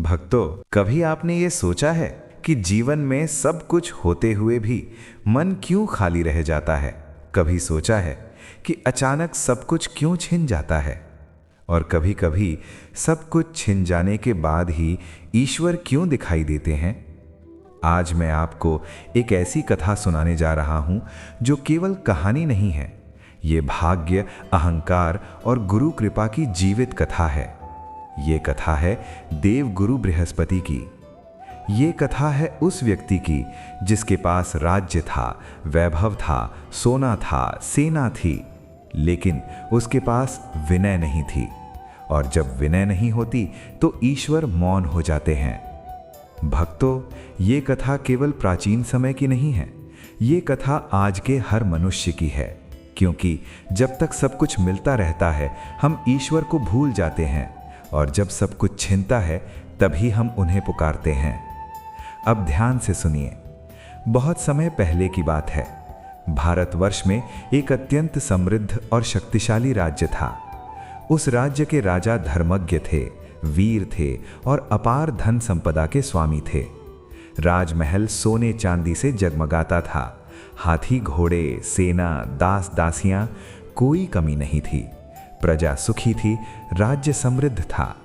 भक्तों, कभी आपने ये सोचा है कि जीवन में सब कुछ होते हुए भी मन क्यों खाली रह जाता है? कभी सोचा है कि अचानक सब कुछ क्यों छिन जाता है? और कभी-कभी सब कुछ छिन जाने के बाद ही ईश्वर क्यों दिखाई देते हैं? आज मैं आपको एक ऐसी कथा सुनाने जा रहा हूं जो केवल कहानी नहीं है। ये भाग्य, अहंकार और गुरु कृपा की जीवित कथा है। ये कथा है देव गुरु बृहस्पति की। ये कथा है उस व्यक्ति की जिसके पास राज्य था, वैभव था, सोना था, सेना थी, लेकिन उसके पास विनय नहीं थी। और जब विनय नहीं होती तो ईश्वर मौन हो जाते हैं। भक्तों, ये कथा केवल प्राचीन समय की नहीं है। ये कथा आज के हर मनुष्य की है, क्योंकि जब तक सब कुछ मिलता रहता है हम ईश्वर को भूल जाते हैं, और जब सब कुछ छिनता है तभी हम उन्हें पुकारते हैं। अब ध्यान से सुनिए। बहुत समय पहले की बात है। भारतवर्ष में एक अत्यंत समृद्ध और शक्तिशाली राज्य था। उस राज्य के राजा धर्मज्ञ थे, वीर थे और अपार धन संपदा के स्वामी थे। राजमहल सोने चांदी से जगमगाता था। हाथी घोड़े, सेना, दास दासियां, कोई कमी नहीं थी। प्रजा सुखी थी, राज्य समृद्ध था।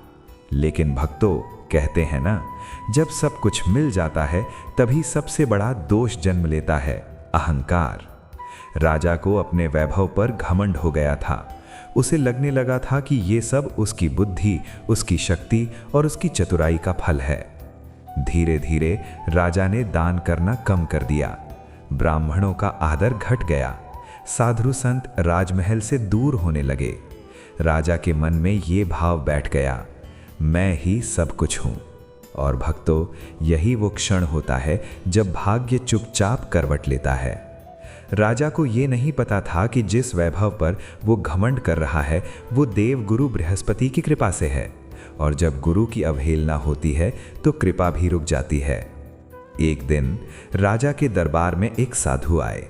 लेकिन भक्तों, कहते हैं ना, जब सब कुछ मिल जाता है तभी सबसे बड़ा दोष जन्म लेता है, अहंकार। राजा को अपने वैभव पर घमंड हो गया था। उसे लगने लगा था कि ये सब उसकी बुद्धि, उसकी शक्ति और उसकी चतुराई का फल है। धीरे धीरे राजा ने दान करना कम कर दिया। ब्राह्मणों का आदर घट गया। साधु संत राजमहल से दूर होने लगे। राजा के मन में ये भाव बैठ गया, मैं ही सब कुछ हूं। और भक्तों, यही वो क्षण होता है जब भाग्य चुपचाप करवट लेता है। राजा को ये नहीं पता था कि जिस वैभव पर वो घमंड कर रहा है वो देव गुरु बृहस्पति की कृपा से है, और जब गुरु की अवहेलना होती है तो कृपा भी रुक जाती है। एक दिन राजा के दरबार में एक साधु आए।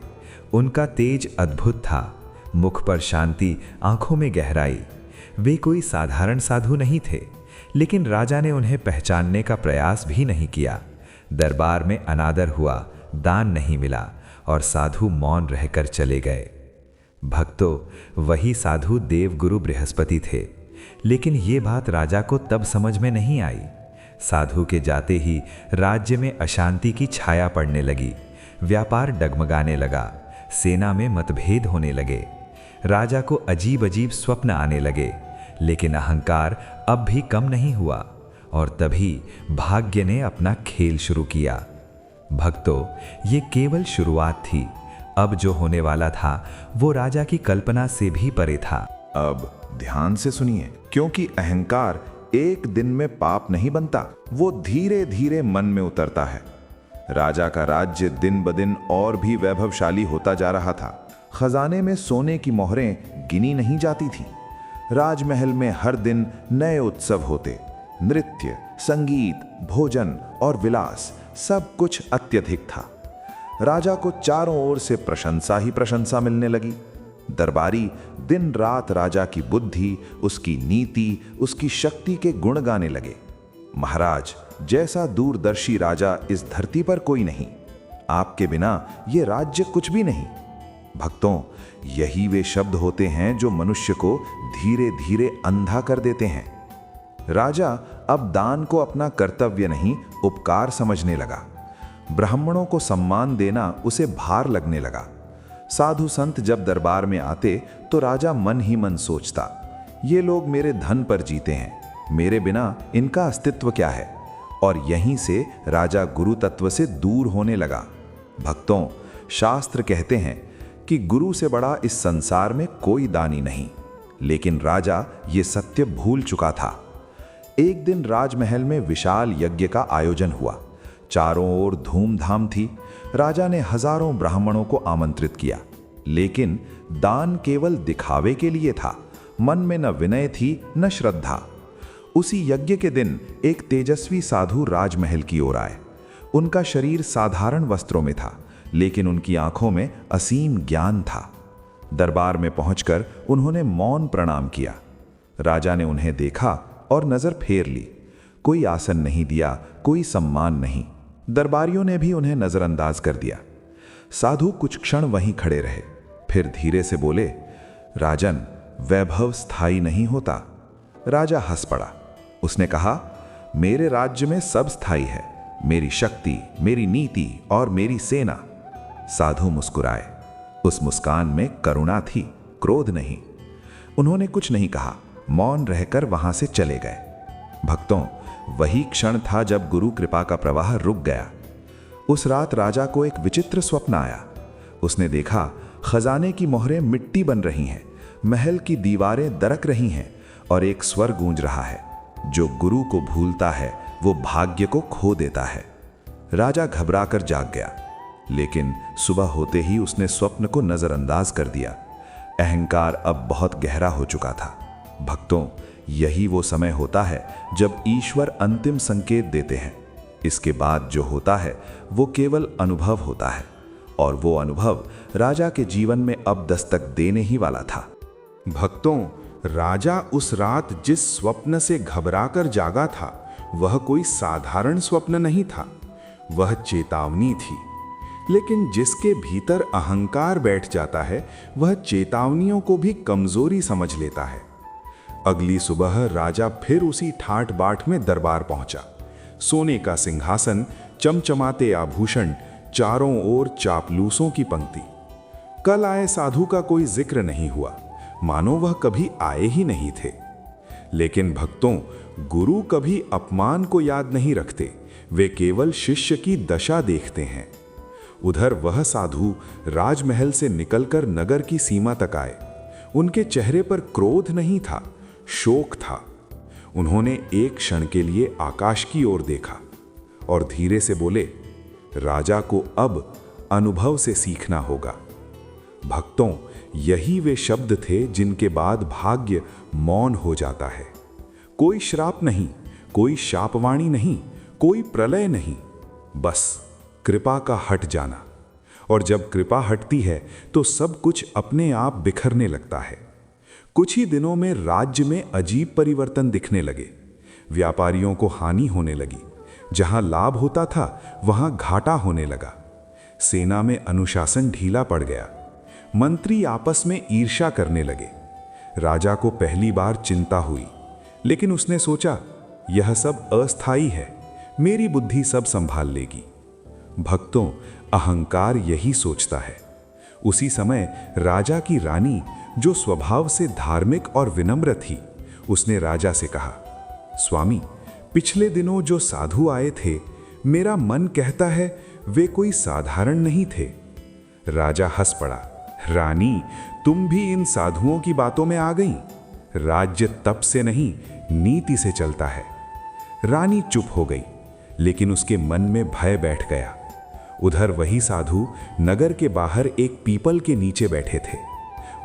उनका तेज अद्भुत था, मुख पर शांति, आंखों में गहराई। वे कोई साधारण साधु नहीं थे, लेकिन राजा ने उन्हें पहचानने का प्रयास भी नहीं किया। दरबार में अनादर हुआ, दान नहीं मिला और साधु मौन रहकर चले गए। भक्तों, वही साधु देव गुरु बृहस्पति थे। लेकिन ये बात राजा को तब समझ में नहीं आई। साधु के जाते ही राज्य में अशांति की छाया पड़ने लगी। व्यापार डगमगाने लगा, सेना में मतभेद होने लगे। राजा को अजीब अजीब स्वप्न आने लगे, लेकिन अहंकार अब भी कम नहीं हुआ। और तभी भाग्य ने अपना खेल शुरू किया। भक्तों, ये केवल शुरुआत थी। अब जो होने वाला था वो राजा की कल्पना से भी परे था। अब ध्यान से सुनिए, क्योंकि अहंकार एक दिन में पाप नहीं बनता, वो धीरे धीरे मन में उतरता है। राजा का राज्य दिन ब दिन और भी वैभवशाली होता जा रहा था। खजाने में सोने की मोहरें गिनी नहीं जाती थीं। राजमहल में हर दिन नए उत्सव होते। नृत्य, संगीत, भोजन और विलास, सब कुछ अत्यधिक था। राजा को चारों ओर से प्रशंसा ही प्रशंसा मिलने लगी। दरबारी दिन रात राजा की बुद्धि, उसकी नीति, उसकी शक्ति के गुण गाने लगे। महाराज, जैसा दूरदर्शी राजा इस धरती पर कोई नहीं। आपके बिना ये राज्य कुछ भी नहीं। भक्तों, यही वे शब्द होते हैं जो मनुष्य को धीरे धीरे अंधा कर देते हैं। राजा अब दान को अपना कर्तव्य नहीं, उपकार समझने लगा। ब्राह्मणों को सम्मान देना उसे भार लगने लगा। साधु संत जब दरबार में आते तो राजा मन ही मन सोचता, ये लोग मेरे धन पर जीते हैं, मेरे बिना इनका अस्तित्व क्या है। और यहीं से राजा गुरु तत्व से दूर होने लगा। भक्तों, शास्त्र कहते हैं कि गुरु से बड़ा इस संसार में कोई दानी नहीं, लेकिन राजा ये सत्य भूल चुका था। एक दिन राजमहल में विशाल यज्ञ का आयोजन हुआ। चारों ओर धूमधाम थी। राजा ने हजारों ब्राह्मणों को आमंत्रित किया, लेकिन दान केवल दिखावे के लिए था। मन में न विनय थी न श्रद्धा। उसी यज्ञ के दिन एक तेजस्वी साधु राजमहल की ओर आए। उनका शरीर साधारण वस्त्रों में था, लेकिन उनकी आंखों में असीम ज्ञान था। दरबार में पहुंचकर उन्होंने मौन प्रणाम किया। राजा ने उन्हें देखा और नजर फेर ली। कोई आसन नहीं दिया, कोई सम्मान नहीं। दरबारियों ने भी उन्हें नजरअंदाज कर दिया। साधु कुछ क्षण वहीं खड़े रहे, फिर धीरे से बोले, राजन, वैभव स्थायी नहीं होता। राजा हंस पड़ा। उसने कहा, मेरे राज्य में सब स्थायी है, मेरी शक्ति, मेरी नीति और मेरी सेना। साधु मुस्कुराए। उस मुस्कान में करुणा थी, क्रोध नहीं। उन्होंने कुछ नहीं कहा, मौन रहकर वहां से चले गए। भक्तों, वही क्षण था जब गुरु कृपा का प्रवाह रुक गया। उस रात राजा को एक विचित्र स्वप्न आया। उसने देखा, खजाने की मोहरें मिट्टी बन रही हैं, महल की दीवारें दरक रही हैं और एक स्वर गूंज रहा है, जो गुरु को भूलता है वो भाग्य को खो देता है। राजा घबराकर जाग गया, लेकिन सुबह होते ही उसने स्वप्न को नजरअंदाज कर दिया। अहंकार अब बहुत गहरा हो चुका था। भक्तों, यही वो समय होता है जब ईश्वर अंतिम संकेत देते हैं। इसके बाद जो होता है वो केवल अनुभव होता है, और वो अनुभव राजा के जीवन में अब दस्तक देने ही वाला था। भक्तों, राजा उस रात जिस स्वप्न से घबराकर जागा था, वह कोई साधारण स्वप्न नहीं था, वह चेतावनी थी। लेकिन जिसके भीतर अहंकार बैठ जाता है, वह चेतावनियों को भी कमजोरी समझ लेता है। अगली सुबह राजा फिर उसी ठाट बाट में दरबार पहुंचा। सोने का सिंहासन, चमचमाते आभूषण, चारों ओर चापलूसों की पंक्ति। कल आए साधु का कोई जिक्र नहीं हुआ, मानो वह कभी आए ही नहीं थे। लेकिन भक्तों, गुरु कभी अपमान को याद नहीं रखते, वे केवल शिष्य की दशा देखते हैं। उधर वह साधु राजमहल से निकलकर नगर की सीमा तक आए। उनके चेहरे पर क्रोध नहीं था, शोक था। उन्होंने एक क्षण के लिए आकाश की ओर देखा और धीरे से बोले, राजा को अब अनुभव से सीखना होगा। भक्तों, यही वे शब्द थे जिनके बाद भाग्य मौन हो जाता है। कोई श्राप नहीं, कोई शापवाणी नहीं, कोई प्रलय नहीं, बस कृपा का हट जाना। और जब कृपा हटती है तो सब कुछ अपने आप बिखरने लगता है। कुछ ही दिनों में राज्य में अजीब परिवर्तन दिखने लगे। व्यापारियों को हानि होने लगी, जहां लाभ होता था वहां घाटा होने लगा। सेना में अनुशासन ढीला पड़ गया। मंत्री आपस में ईर्ष्या करने लगे। राजा को पहली बार चिंता हुई, लेकिन उसने सोचा, यह सब अस्थायी है, मेरी बुद्धि सब संभाल लेगी। भक्तों, अहंकार यही सोचता है। उसी समय राजा की रानी, जो स्वभाव से धार्मिक और विनम्र थी, उसने राजा से कहा, स्वामी, पिछले दिनों जो साधु आए थे, मेरा मन कहता है वे कोई साधारण नहीं थे। राजा हंस पड़ा, रानी, तुम भी इन साधुओं की बातों में आ गई। राज्य तप से नहीं, नीति से चलता है। रानी चुप हो गई, लेकिन उसके मन में भय बैठ गया। उधर वही साधु नगर के बाहर एक पीपल के नीचे बैठे थे।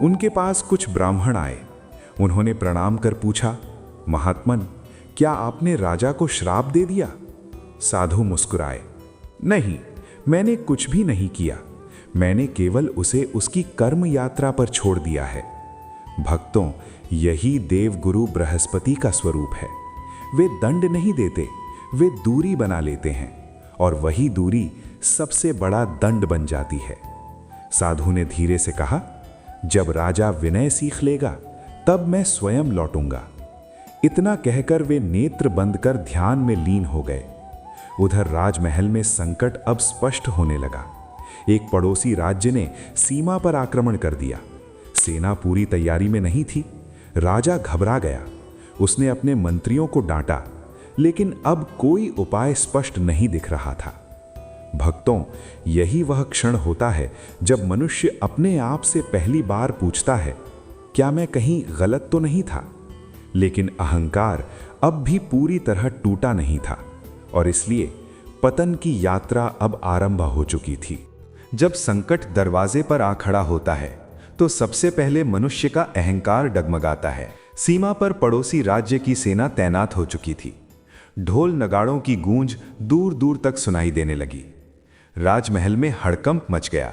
उनके पास कुछ ब्राह्मण आए। उन्होंने प्रणाम कर पूछा, महात्मन, क्या आपने राजा को श्राप दे दिया? साधु मुस्कुराए, नहीं, मैंने कुछ भी नहीं किया। मैंने केवल उसे उसकी कर्म यात्रा पर छोड़ दिया है। भक्तों, यही देवगुरु बृहस्पति का स्वरूप है। वे दंड नहीं देते, वे दूरी बना लेते हैं, और वही दूरी सबसे बड़ा दंड बन जाती है। साधु ने धीरे से कहा, जब राजा विनय सीख लेगा तब मैं स्वयं लौटूंगा। इतना कहकर वे नेत्र बंद कर ध्यान में लीन हो गए। उधर राजमहल में संकट अब स्पष्ट होने लगा। एक पड़ोसी राज्य ने सीमा पर आक्रमण कर दिया। सेना पूरी तैयारी में नहीं थी। राजा घबरा गया। उसने अपने मंत्रियों को डांटा, लेकिन अब कोई उपाय स्पष्ट नहीं दिख रहा था। भक्तों, यही वह क्षण होता है जब मनुष्य अपने आप से पहली बार पूछता है, क्या मैं कहीं गलत तो नहीं था? लेकिन अहंकार अब भी पूरी तरह टूटा नहीं था, और इसलिए पतन की यात्रा अब आरंभ हो चुकी थी। जब संकट दरवाजे पर आ खड़ा होता है तो सबसे पहले मनुष्य का अहंकार डगमगाता है। सीमा पर पड़ोसी राज्य की सेना तैनात हो चुकी थी। ढोल नगाड़ों की गूंज दूर दूर तक सुनाई देने लगी। राजमहल में हड़कंप मच गया।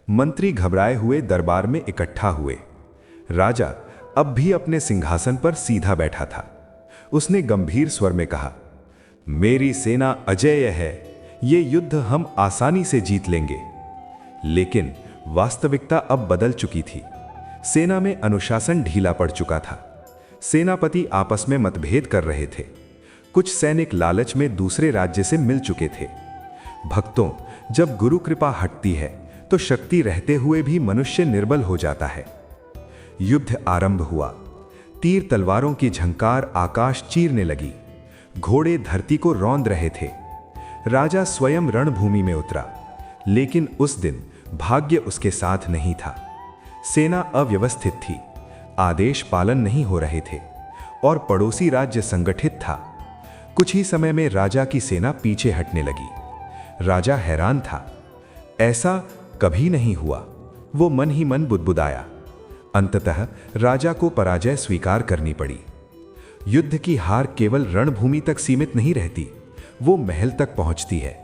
मंत्री घबराए हुए दरबार में इकट्ठा हुए। राजा अब भी अपने सिंहासन पर सीधा बैठा था। उसने गंभीर स्वर में कहा, मेरी सेना अजेय है, ये युद्ध हम आसानी से जीत लेंगे। लेकिन वास्तविकता अब बदल चुकी थी। सेना में अनुशासन ढीला पड़ चुका था। सेनापति आपस में मतभेद कर रहे थे। कुछ सैनिक लालच में दूसरे राज्य से मिल चुके थे। भक्तों, जब गुरु कृपा हटती है तो शक्ति रहते हुए भी मनुष्य निर्बल हो जाता है। युद्ध आरंभ हुआ। तीर तलवारों की झंकार आकाश चीरने लगी। घोड़े धरती को रौंद रहे थे। राजा स्वयं रणभूमि में उतरा, लेकिन उस दिन भाग्य उसके साथ नहीं था। सेना अव्यवस्थित थी, आदेश पालन नहीं हो रहे थे और पड़ोसी राज्य संगठित था। कुछ ही समय में राजा की सेना पीछे हटने लगी। राजा हैरान था। ऐसा कभी नहीं हुआ। वो मन ही मन बुदबुदाया। अंततः राजा को पराजय स्वीकार करनी पड़ी। युद्ध की हार केवल रणभूमि तक सीमित नहीं रहती, वो महल तक पहुंचती है।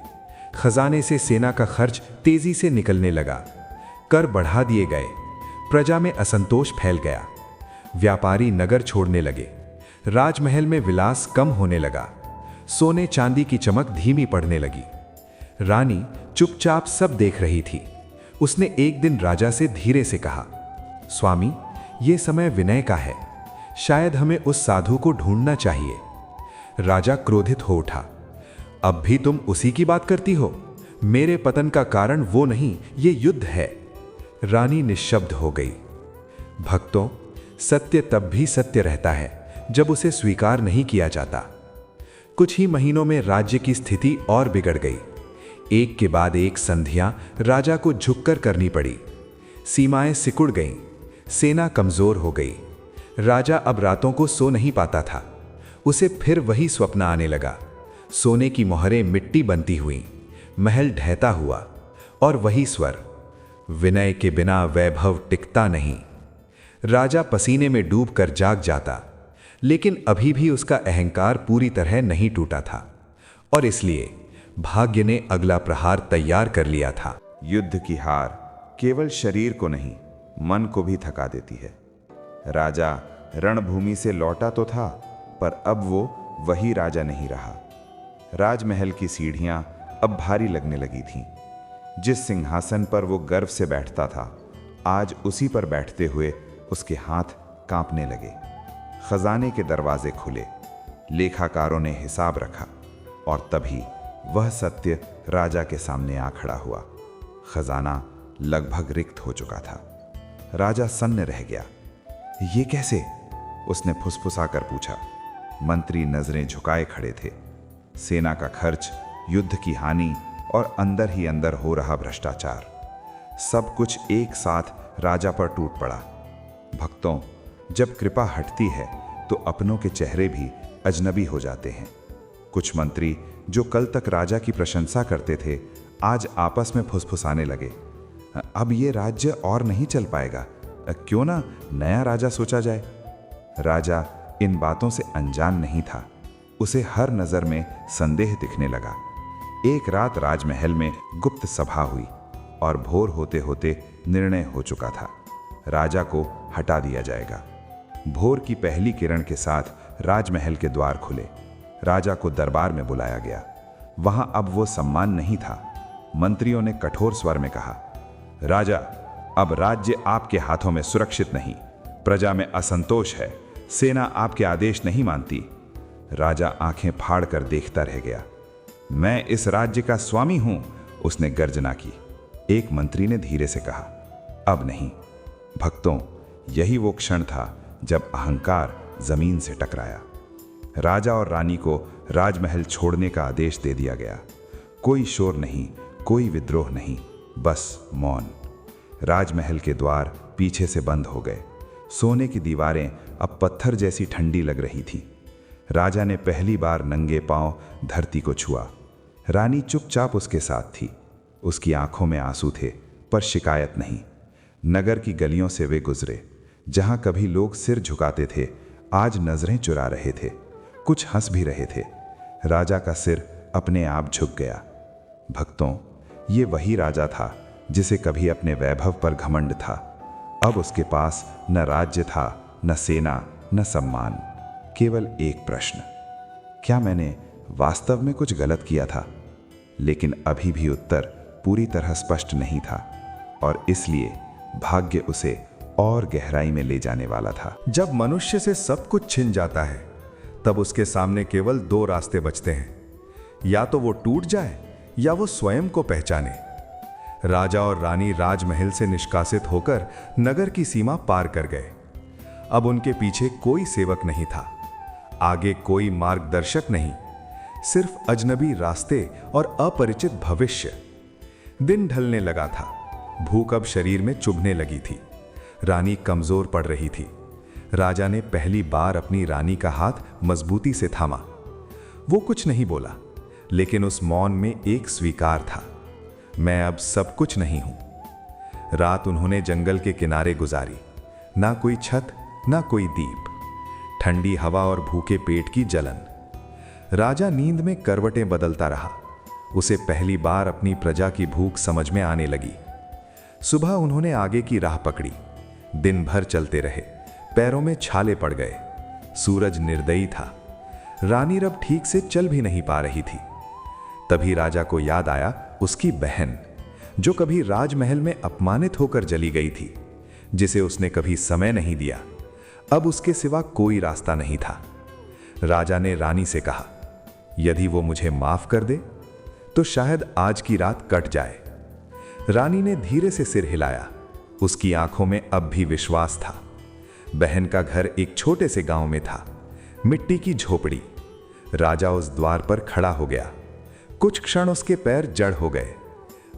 खजाने से सेना का खर्च तेजी से निकलने लगा। कर बढ़ा दिए गए। प्रजा में असंतोष फैल गया। व्यापारी नगर छोड़ने लगे। राजमहल में विलास कम होने लगा। सोने चांदी की चमक धीमी पड़ने लगी। रानी चुपचाप सब देख रही थी। उसने एक दिन राजा से धीरे से कहा, स्वामी, ये समय विनय का है। शायद हमें उस साधु को ढूंढना चाहिए। राजा क्रोधित हो उठा। अब भी तुम उसी की बात करती हो? मेरे पतन का कारण वो नहीं, ये युद्ध है। रानी निश्शब्द हो गई। भक्तों, सत्य तब भी सत्य रहता है जब उसे स्वीकार नहीं किया जाता। कुछ ही महीनों में राज्य की स्थिति और बिगड़ गई। एक के बाद एक संधियां राजा को झुककर करनी पड़ी। सीमाएं सिकुड़ गईं। सेना कमजोर हो गई। राजा अब रातों को सो नहीं पाता था। उसे फिर वही स्वप्न आने लगा। सोने की मोहरें मिट्टी बनती हुई, महल ढहता हुआ और वही स्वर, विनय के बिना वैभव टिकता नहीं। राजा पसीने में डूबकर जाग जाता, लेकिन अभी भी उसका अहंकार पूरी तरह नहीं टूटा था और इसलिए भाग्य ने अगला प्रहार तैयार कर लिया था। युद्ध की हार केवल शरीर को नहीं, मन को भी थका देती है। राजा रणभूमि से लौटा तो था, पर अब वो वही राजा नहीं रहा। राजमहल की सीढ़ियां अब भारी लगने लगी थीं। जिस सिंहासन पर वो गर्व से बैठता था, आज उसी पर बैठते हुए उसके हाथ कांपने लगे। खजाने के दरवाजे खुले। लेखाकारों ने हिसाब रखा और तभी वह सत्य राजा के सामने आ खड़ा हुआ। खजाना लगभग रिक्त हो चुका था। राजा सन्न रह गया। ये कैसे? उसने फुसफुसाकर पूछा। मंत्री नजरें झुकाए खड़े थे। सेना का खर्च, युद्ध की हानि और अंदर ही अंदर हो रहा भ्रष्टाचार, सब कुछ एक साथ राजा पर टूट पड़ा। भक्तों, जब कृपा हटती है तो अपनों के चेहरे भी अजनबी हो जाते हैं। कुछ मंत्री जो कल तक राजा की प्रशंसा करते थे, आज आपस में फुसफुसाने लगे। अब ये राज्य और नहीं चल पाएगा, क्यों ना नया राजा सोचा जाए। राजा इन बातों से अनजान नहीं था। उसे हर नजर में संदेह दिखने लगा। एक रात राजमहल में गुप्त सभा हुई और भोर होते होते निर्णय हो चुका था। राजा को हटा दिया जाएगा। भोर की पहली किरण के साथ राजमहल के द्वार खुले। राजा को दरबार में बुलाया गया। वहां अब वो सम्मान नहीं था। मंत्रियों ने कठोर स्वर में कहा, राजा, अब राज्य आपके हाथों में सुरक्षित नहीं। प्रजा में असंतोष है। सेना आपके आदेश नहीं मानती। राजा आंखें फाड़ कर देखता रह गया। मैं इस राज्य का स्वामी हूं, उसने गर्जना की। एक मंत्री ने धीरे से कहा, अब नहीं। भक्तों, यही वो क्षण था जब अहंकार जमीन से टकराया। राजा और रानी को राजमहल छोड़ने का आदेश दे दिया गया। कोई शोर नहीं, कोई विद्रोह नहीं, बस मौन। राजमहल के द्वार पीछे से बंद हो गए। सोने की दीवारें अब पत्थर जैसी ठंडी लग रही थीं। राजा ने पहली बार नंगे पांव धरती को छुआ। रानी चुपचाप उसके साथ थी। उसकी आंखों में आंसू थे, पर शिकायत नहीं। नगर की गलियों से वे गुजरे। जहां कभी लोग सिर झुकाते थे, आज नजरें चुरा रहे थे। कुछ हंस भी रहे थे। राजा का सिर अपने आप झुक गया। भक्तों, ये वही राजा था जिसे कभी अपने वैभव पर घमंड था। अब उसके पास न राज्य था, न सेना, न सम्मान, केवल एक प्रश्न, क्या मैंने वास्तव में कुछ गलत किया था, लेकिन अभी भी उत्तर पूरी तरह स्पष्ट नहीं था और इसलिए भाग्य उसे और गहराई में ले जाने वाला था। जब मनुष्य से सब कुछ छिन जाता है तब उसके सामने केवल दो रास्ते बचते हैं, या तो वो टूट जाए या वो स्वयं को पहचाने। राजा और रानी राजमहल से निष्कासित होकर नगर की सीमा पार कर गए। अब उनके पीछे कोई सेवक नहीं था, आगे कोई मार्गदर्शक नहीं, सिर्फ अजनबी रास्ते और अपरिचित भविष्य। दिन ढलने लगा था, भूख अब शरीर में चुभने लगी थी। रानी कमजोर पड़ रही थी। राजा ने पहली बार अपनी रानी का हाथ मजबूती से थामा। वो कुछ नहीं बोला, लेकिन उस मौन में एक स्वीकार था, मैं अब सब कुछ नहीं हूं। रात उन्होंने जंगल के किनारे गुजारी, ना कोई छत ना कोई दीप, ठंडी हवा और भूखे पेट की जलन। राजा नींद में करवटें बदलता रहा। उसे पहली बार अपनी प्रजा की भूख समझ में आने लगी। सुबह उन्होंने आगे की राह पकड़ी। दिन भर चलते रहे, पैरों में छाले पड़ गए। सूरज निर्दयी था। रानी अब ठीक से चल भी नहीं पा रही थी। तभी राजा को याद आया उसकी बहन, जो कभी राजमहल में अपमानित होकर जली गई थी, जिसे उसने कभी समय नहीं दिया। अब उसके सिवा कोई रास्ता नहीं था। राजा ने रानी से कहा, यदि वो मुझे माफ कर दे तो शायद आज की रात कट जाए। रानी ने धीरे से सिर हिलाया। उसकी आंखों में अब भी विश्वास था। बहन का घर एक छोटे से गांव में था, मिट्टी की झोपड़ी। राजा उस द्वार पर खड़ा हो गया। कुछ क्षण उसके पैर जड़ हो गए।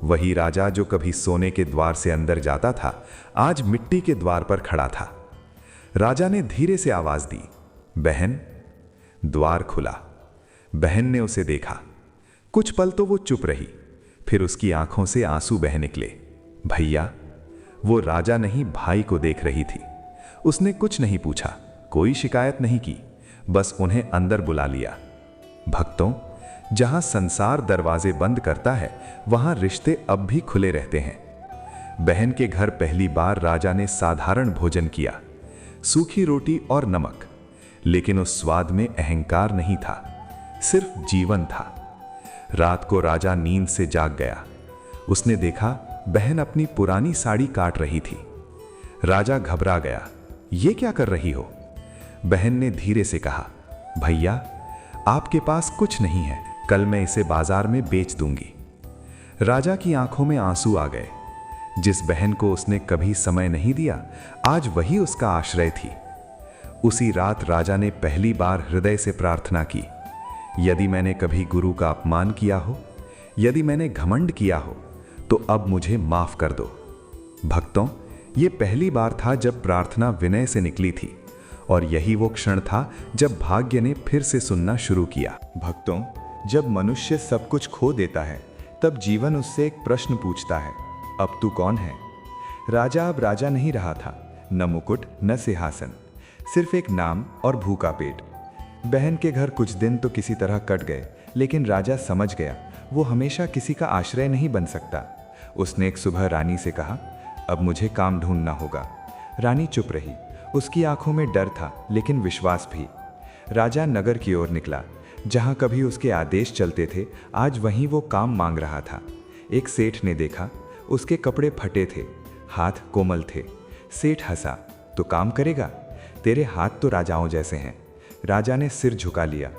वही राजा जो कभी सोने के द्वार से अंदर जाता था, आज मिट्टी के द्वार पर खड़ा था। राजा ने धीरे से आवाज दी, बहन। द्वार खुला। बहन ने उसे देखा। कुछ पल तो वो चुप रही, फिर उसकी आंखों से आंसू बह निकले। भैया। वो राजा नहीं, भाई को देख रही थी। उसने कुछ नहीं पूछा, कोई शिकायत नहीं की, बस उन्हें अंदर बुला लिया। भक्तों, जहां संसार दरवाजे बंद करता है, वहां रिश्ते अब भी खुले रहते हैं। बहन के घर पहली बार राजा ने साधारण भोजन किया, सूखी रोटी और नमक, लेकिन उस स्वाद में अहंकार नहीं था, सिर्फ जीवन था। रात को राजा नींद से जाग गया। उसने देखा बहन अपनी पुरानी साड़ी काट रही थी। राजा घबरा गया, ये क्या कर रही हो? बहन ने धीरे से कहा, भैया, आपके पास कुछ नहीं है, कल मैं इसे बाजार में बेच दूंगी। राजा की आंखों में आंसू आ गए। जिस बहन को उसने कभी समय नहीं दिया, आज वही उसका आश्रय थी। उसी रात राजा ने पहली बार हृदय से प्रार्थना की, यदि मैंने कभी गुरु का अपमान किया हो, यदि मैंने घमंड किया हो, तो अब मुझे माफ कर दो। भक्तों, ये पहली बार था जब प्रार्थना विनय से निकली थी, और यही वो क्षण था जब भाग्य ने फिर से सुनना शुरू किया। भक्तों, जब मनुष्य सब कुछ खो देता है, तब जीवन उससे एक प्रश्न पूछता है, अब तू कौन है? राजा अब राजा नहीं रहा था, न मुकुट न सिंहासन, सिर्फ एक नाम और भूखा पेट। बहन के घर कुछ दिन तो किसी तरह कट गए, लेकिन राजा समझ गया वो हमेशा किसी का आश्रय नहीं बन सकता। उसने एक सुबह रानी से कहा, अब मुझे काम ढूंढना होगा। रानी चुप रही। उसकी आंखों में डर था, लेकिन विश्वास भी। राजा नगर की ओर निकला। जहां कभी उसके आदेश चलते थे, आज वहीं वो काम मांग रहा था। एक सेठ ने देखा, उसके कपड़े फटे थे, हाथ कोमल थे। सेठ हंसा, तो काम करेगा? तेरे हाथ तो राजाओं जैसे हैं। राजा ने सिर झुका लिया,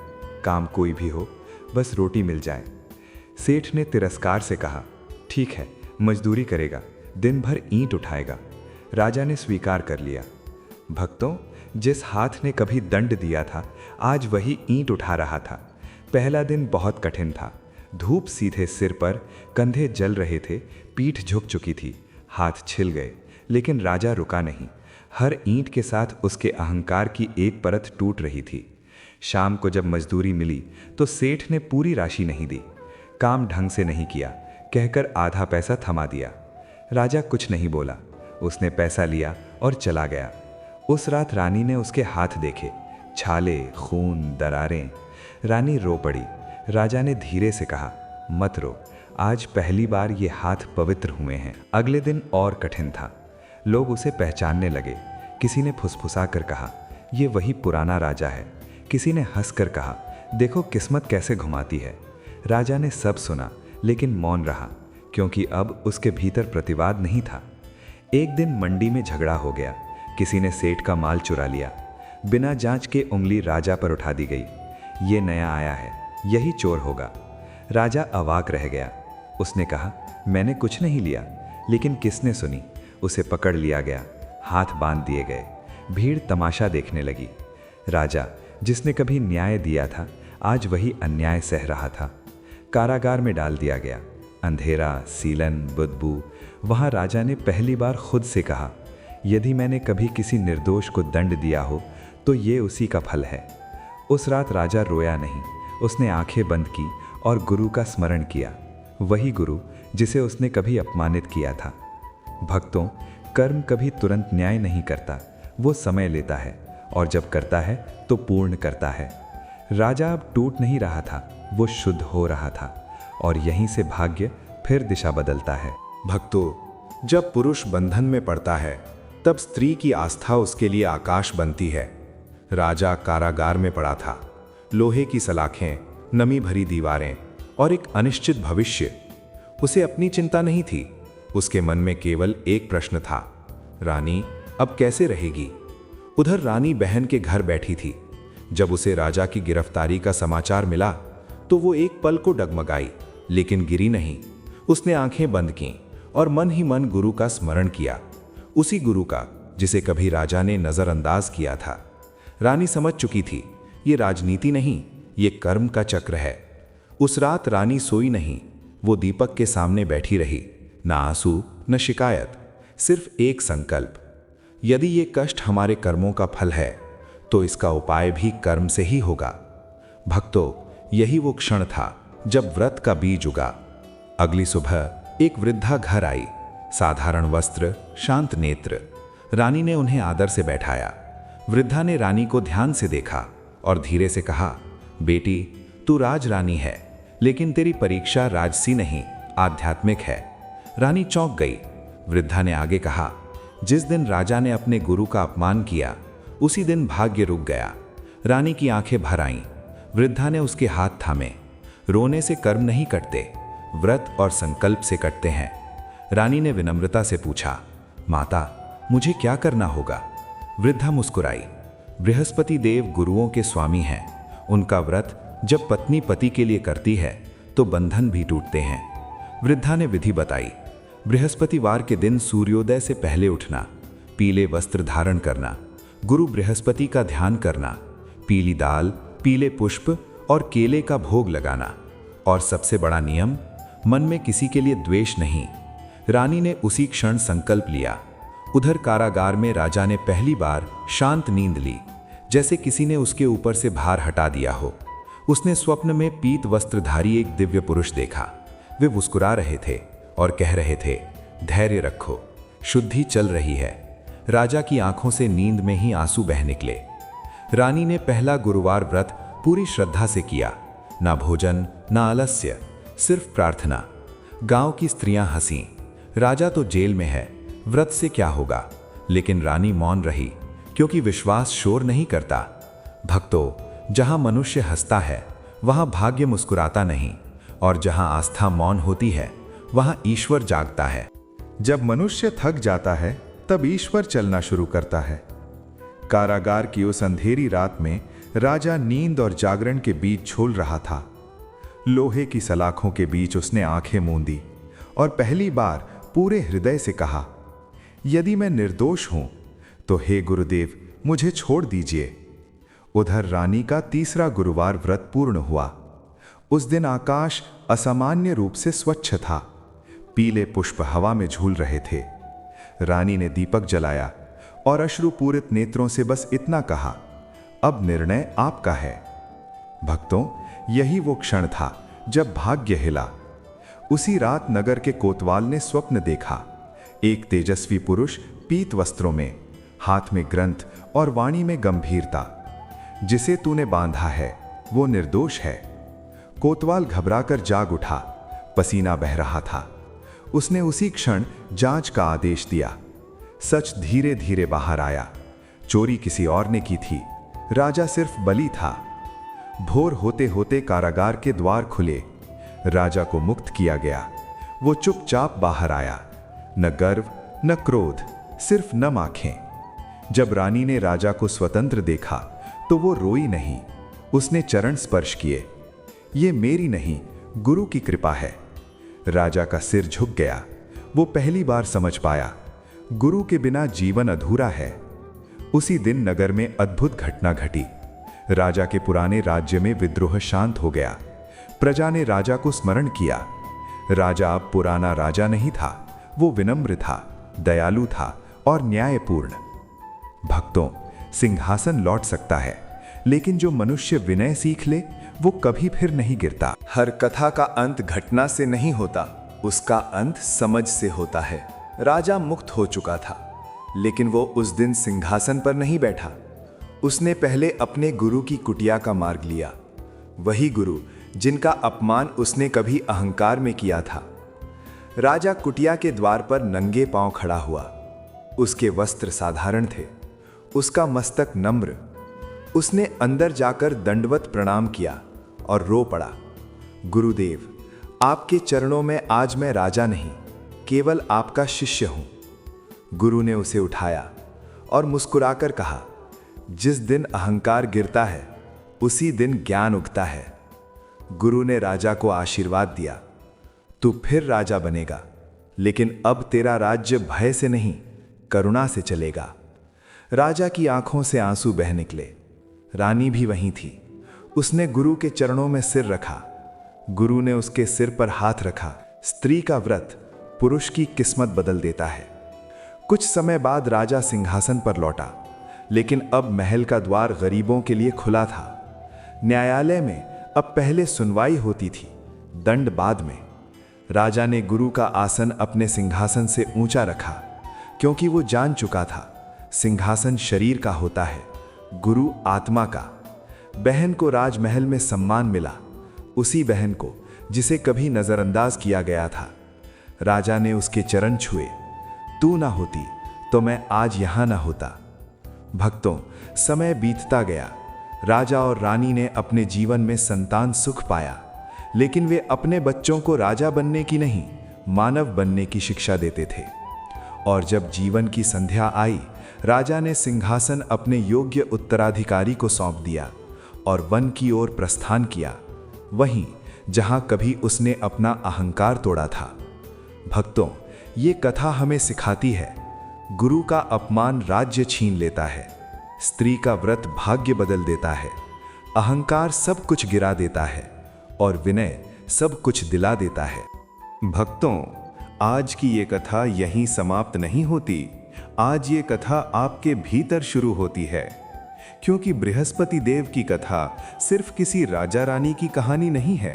काम कोई भी हो, बस रोटी मिल जाए। सेठ ने तिरस्कार से कहा, ठीक है, मजदूरी करेगा, दिन भर ईंट उठाएगा। राजा ने स्वीकार कर लिया। भक्तों, जिस हाथ ने कभी दंड दिया था, आज वही ईंट उठा रहा था। पहला दिन बहुत कठिन था। धूप सीधे सिर पर, कंधे जल रहे थे, पीठ झुक चुकी थी, हाथ छिल गए, लेकिन राजा रुका नहीं। हर ईंट के साथ उसके अहंकार की एक परत टूट रही थी। शाम को जब मजदूरी मिली तो सेठ ने पूरी राशि नहीं दी। काम ढंग से नहीं किया कहकर आधा पैसा थमा दिया। राजा कुछ नहीं बोला। उसने पैसा लिया और चला गया। उस रात रानी ने उसके हाथ देखे, छाले, खून, दरारें। रानी रो पड़ी। राजा ने धीरे से कहा, मत रो, आज पहली बार ये हाथ पवित्र हुए हैं। अगले दिन और कठिन था। लोग उसे पहचानने लगे। किसी ने फुसफुसा कर कहा, ये वही पुराना राजा है। किसी ने हंसकर कहा, देखो किस्मत कैसे घुमाती है। राजा ने सब सुना लेकिन मौन रहा, क्योंकि अब उसके भीतर प्रतिवाद नहीं था। एक दिन मंडी में झगड़ा हो गया। किसी ने सेठ का माल चुरा लिया। बिना जांच के उंगली राजा पर उठा दी गई। ये नया आया है, यही चोर होगा। राजा अवाक रह गया। उसने कहा, मैंने कुछ नहीं लिया। लेकिन किसने सुनी? उसे पकड़ लिया गया, हाथ बांध दिए गए। भीड़ तमाशा देखने लगी। राजा, जिसने कभी न्याय दिया था, आज वही अन्याय सह रहा था। कारागार में डाल दिया गया। अंधेरा, सीलन, बदबू। वहाँ राजा ने पहली बार खुद से कहा, यदि मैंने कभी किसी निर्दोष को दंड दिया हो तो ये उसी का फल है। उस रात राजा रोया नहीं। उसने आंखें बंद की और गुरु का स्मरण किया, वही गुरु जिसे उसने कभी अपमानित किया था। भक्तों, कर्म कभी तुरंत न्याय नहीं करता, वो समय लेता है, और जब करता है तो पूर्ण करता है। राजा अब टूट नहीं रहा था, वो शुद्ध हो रहा था, और यहीं से भाग्य फिर दिशा बदलता है। भक्तों, जब पुरुष बंधन में पड़ता है तब स्त्री की आस्था उसके लिए आकाश बनती है। राजा कारागार में पड़ा था। लोहे की सलाखें, नमी भरी दीवारें और एक अनिश्चित भविष्य। उसे अपनी चिंता नहीं थी। उसके मन में केवल एक प्रश्न था, रानी अब कैसे रहेगी? उधर रानी बहन के घर बैठी थी। जब उसे राजा की गिरफ्तारी का समाचार मिला तो वो एक पल को डगमगाई, लेकिन गिरी नहीं। उसने आंखें बंद कीं और मन ही मन गुरु का स्मरण किया, उसी गुरु का जिसे कभी राजा ने नजरअंदाज किया था। रानी समझ चुकी थी, ये राजनीति नहीं, ये कर्म का चक्र है। उस रात रानी सोई नहीं। वो दीपक के सामने बैठी रही, ना आंसू न शिकायत, सिर्फ एक संकल्प, यदि ये कष्ट हमारे कर्मों का फल है तो इसका उपाय भी कर्म से ही होगा। भक्तों, यही वो क्षण था जब व्रत का बीज उगा। अगली सुबह एक वृद्धा घर आई, साधारण वस्त्र, शांत नेत्र। रानी ने उन्हें आदर से बैठाया। वृद्धा ने रानी को ध्यान से देखा और धीरे से कहा, बेटी तू राज रानी है, लेकिन तेरी परीक्षा राजसी नहीं, आध्यात्मिक है। रानी चौंक गई। वृद्धा ने आगे कहा, जिस दिन राजा ने अपने गुरु का अपमान किया उसी दिन भाग्य रुक गया। रानी की आंखें भर आईं। वृद्धा ने उसके हाथ थामे। रोने से कर्म नहीं कटते, व्रत और संकल्प से कटते हैं। रानी ने विनम्रता से पूछा, माता मुझे क्या करना होगा? वृद्धा मुस्कुराई। बृहस्पति देव गुरुओं के स्वामी हैं। उनका व्रत जब पत्नी पति के लिए करती है तो बंधन भी टूटते हैं। वृद्धा ने विधि बताई। बृहस्पतिवार के दिन सूर्योदय से पहले उठना, पीले वस्त्र धारण करना, गुरु बृहस्पति का ध्यान करना, पीली दाल, पीले पुष्प और केले का भोग लगाना, और सबसे बड़ा नियम, मन में किसी के लिए द्वेष नहीं। रानी ने उसी क्षण संकल्प लिया। उधर कारागार में राजा ने पहली बार शांत नींद ली, जैसे किसी ने उसके ऊपर से भार हटा दिया हो। उसने स्वप्न में पीत वस्त्रधारी एक दिव्य पुरुष देखा। वे मुस्कुरा रहे थे और कह रहे थे, धैर्य रखो, शुद्धि चल रही है। राजा की आंखों से नींद में ही आंसू बह निकले। रानी ने पहला गुरुवार व्रत पूरी श्रद्धा से किया। ना भोजन, ना आलस्य, सिर्फ प्रार्थना। गांव की स्त्रियां हंसीं। राजा तो जेल में है, व्रत से क्या होगा? लेकिन रानी मौन रही, क्योंकि विश्वास शोर नहीं करता। भक्तों, जहां मनुष्य हंसता है वहां भाग्य मुस्कुराता नहीं, और जहां आस्था मौन होती है वहां ईश्वर जागता है। जब मनुष्य थक जाता है तब ईश्वर चलना शुरू करता है। कारागार की उस अंधेरी रात में राजा नींद और जागरण के बीच झूल रहा था। लोहे की सलाखों के बीच उसने आंखें मूंदी और पहली बार पूरे हृदय से कहा, यदि मैं निर्दोष हूं तो हे गुरुदेव मुझे छोड़ दीजिए। उधर रानी का तीसरा गुरुवार व्रत पूर्ण हुआ। उस दिन आकाश असामान्य रूप से स्वच्छ था। पीले पुष्प हवा में झूल रहे थे। रानी ने दीपक जलाया और अश्रुपूरित नेत्रों से बस इतना कहा, अब निर्णय आपका है। भक्तों, यही वो क्षण था जब भाग्य हिला। उसी रात नगर के कोतवाल ने स्वप्न देखा। एक तेजस्वी पुरुष पीत वस्त्रों में, हाथ में ग्रंथ और वाणी में गंभीरता। जिसे तूने बांधा है वो निर्दोष है। कोतवाल घबराकर जाग उठा। पसीना बह रहा था। उसने उसी क्षण जांच का आदेश दिया। सच धीरे धीरे बाहर आया। चोरी किसी और ने की थी, राजा सिर्फ बली था। भोर होते होते कारागार के द्वार खुले। राजा को मुक्त किया गया। वो चुपचाप बाहर आया, न गर्व न क्रोध, सिर्फ नम आंखें। जब रानी ने राजा को स्वतंत्र देखा तो वो रोई नहीं, उसने चरण स्पर्श किए। ये मेरी नहीं, गुरु की कृपा है। राजा का सिर झुक गया। वो पहली बार समझ पाया, गुरु के बिना जीवन अधूरा है। उसी दिन नगर में अद्भुत घटना घटी। राजा के पुराने राज्य में विद्रोह शांत हो गया। प्रजा ने राजा को स्मरण किया। राजा अब पुराना राजा नहीं था, वो विनम्र था, दयालु था और न्यायपूर्ण। भक्तों, सिंहासन लौट सकता है, लेकिन जो मनुष्य विनय सीख ले वो कभी फिर नहीं गिरता। हर कथा का अंत घटना से नहीं होता, उसका अंत समझ से होता है। राजा मुक्त हो चुका था, लेकिन वो उस दिन सिंहासन पर नहीं बैठा। उसने पहले अपने गुरु की कुटिया का मार्ग लिया। वही गुरु जिनका अपमान उसने कभी अहंकार में किया था। राजा कुटिया के द्वार पर नंगे पांव खड़ा हुआ। उसके वस्त्र साधारण थे, उसका मस्तक नम्र। उसने अंदर जाकर दंडवत प्रणाम किया और रो पड़ा, गुरुदेव, आपके चरणों में आज मैं राजा नहीं, केवल आपका शिष्य हूं। गुरु ने उसे उठाया और मुस्कुराकर कहा, जिस दिन अहंकार गिरता है उसी दिन ज्ञान उगता है। गुरु ने राजा को आशीर्वाद दिया, तू फिर राजा बनेगा, लेकिन अब तेरा राज्य भय से नहीं, करुणा से चलेगा। राजा की आंखों से आंसू बह निकले। रानी भी वहीं थी। उसने गुरु के चरणों में सिर रखा। गुरु ने उसके सिर पर हाथ रखा। स्त्री का व्रत पुरुष की किस्मत बदल देता है। कुछ समय बाद राजा सिंहासन पर लौटा, लेकिन अब महल का द्वार गरीबों के लिए खुला था। न्यायालय में अब पहले सुनवाई होती थी, दंड बाद में। राजा ने गुरु का आसन अपने सिंहासन से ऊंचा रखा, क्योंकि वो जान चुका था सिंहासन शरीर का होता है, गुरु आत्मा का। बहन को राजमहल में सम्मान मिला, उसी बहन को जिसे कभी नजरअंदाज किया गया था। राजा ने उसके चरण छुए। तू ना होती तो मैं आज यहां ना होता। भक्तों, समय बीतता गया। राजा और रानी ने अपने जीवन में संतान सुख पाया, लेकिन वे अपने बच्चों को राजा बनने की नहीं, मानव बनने की शिक्षा देते थे। और जब जीवन की संध्या आई, राजा ने सिंहासन अपने योग्य उत्तराधिकारी को सौंप दिया और वन की ओर प्रस्थान किया, वहीं जहां कभी उसने अपना अहंकार तोड़ा था। भक्तों, ये कथा हमें सिखाती है, गुरु का अपमान राज्य छीन लेता है, स्त्री का व्रत भाग्य बदल देता है, अहंकार सब कुछ गिरा देता है और विनय सब कुछ दिला देता है। भक्तों, आज की ये कथा यहीं समाप्त नहीं होती। आज ये कथा आपके भीतर शुरू होती है, क्योंकि बृहस्पति देव की कथा सिर्फ किसी राजा रानी की कहानी नहीं है,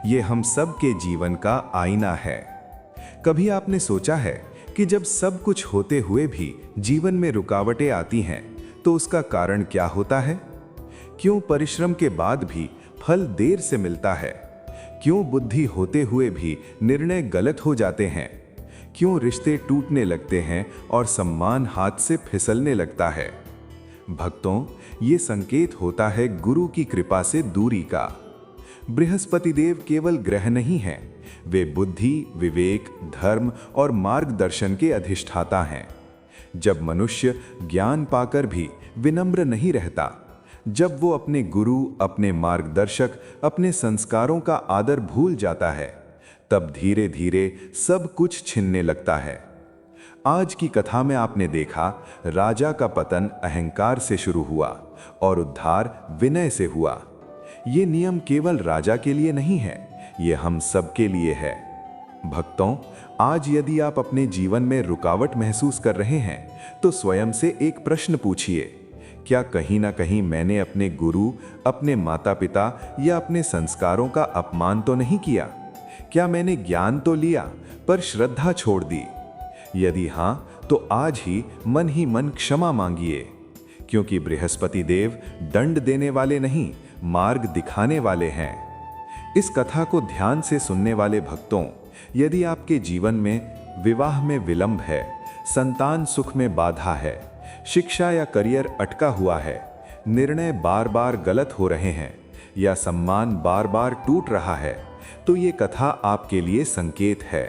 ये हम सब के जीवन का आईना है। कभी आपने सोचा है कि जब सब कुछ होते हुए भी जीवन में रुकावटें आती हैं, तो उसका कारण क्या होता है? क्यों परिश्रम के बाद भी फल देर से मिलता है? क्यों बुद्धि होते हुए भी निर्णय गलत हो जाते हैं? क्यों रिश्ते टूटने लगते हैं और सम्मान हाथ से फिसलने लगता है? भक्तों, ये संकेत होता है गुरु की कृपा से दूरी का। बृहस्पति देव केवल ग्रह नहीं हैं, वे बुद्धि, विवेक, धर्म और मार्गदर्शन के अधिष्ठाता हैं। जब मनुष्य ज्ञान पाकर भी विनम्र नहीं रहता, जब वो अपने गुरु, अपने मार्गदर्शक, अपने संस्कारों का आदर भूल जाता है, तब धीरे धीरे सब कुछ छिनने लगता है। आज की कथा में आपने देखा, राजा का पतन अहंकार से शुरू हुआ और उद्धार विनय से हुआ। ये नियम केवल राजा के लिए नहीं है, ये हम सब के लिए है। भक्तों, आज यदि आप अपने जीवन में रुकावट महसूस कर रहे हैं, तो स्वयं से एक प्रश्न पूछिए, क्या कहीं ना कहीं मैंने अपने गुरु, अपने माता पिता या अपने संस्कारों का अपमान तो नहीं किया? क्या मैंने ज्ञान तो लिया पर श्रद्धा छोड़ दी? यदि हां, तो आज ही मन क्षमा मांगिए, क्योंकि बृहस्पति देव दंड देने वाले नहीं, मार्ग दिखाने वाले हैं। इस कथा को ध्यान से सुनने वाले भक्तों, यदि आपके जीवन में विवाह में विलंब है, संतान सुख में बाधा है, शिक्षा या करियर अटका हुआ है, निर्णय बार बार गलत हो रहे हैं, या सम्मान बार बार टूट रहा है, तो ये कथा आपके लिए संकेत है।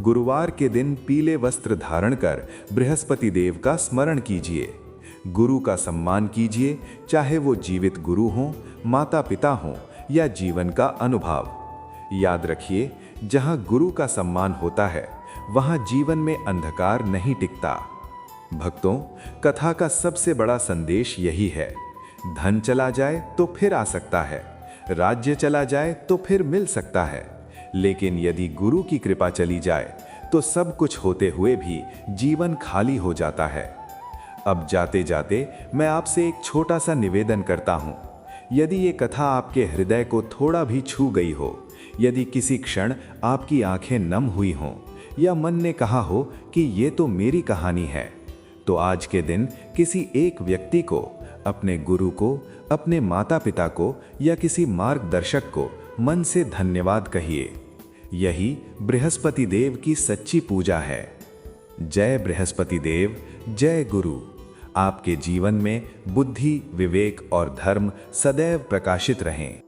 गुरुवार के दिन पीले वस्त्र धारण कर बृहस्पति देव का स्मरण कीजिए। गुरु का सम्मान कीजिए, चाहे वो जीवित गुरु हों, माता पिता हों या जीवन का अनुभव। याद रखिए, जहां गुरु का सम्मान होता है वहां जीवन में अंधकार नहीं टिकता। भक्तों, कथा का सबसे बड़ा संदेश यही है, धन चला जाए तो फिर आ सकता है, राज्य चला जाए तो फिर मिल सकता है, लेकिन यदि गुरु की कृपा चली जाए तो सब कुछ होते हुए भी जीवन खाली हो जाता है। अब जाते जाते मैं आपसे एक छोटा सा निवेदन करता हूं। यदि ये कथा आपके हृदय को थोड़ा भी छू गई हो, यदि किसी क्षण आपकी आंखें नम हुई हों या मन ने कहा हो कि ये तो मेरी कहानी है, तो आज के दिन किसी एक व्यक्ति को, अपने गुरु को, अपने माता पिता को या किसी मार्गदर्शक को मन से धन्यवाद कहिए। यही बृहस्पति देव की सच्ची पूजा है। जय बृहस्पति देव, जय गुरु। आपके जीवन में बुद्धि, विवेक और धर्म सदैव प्रकाशित रहें।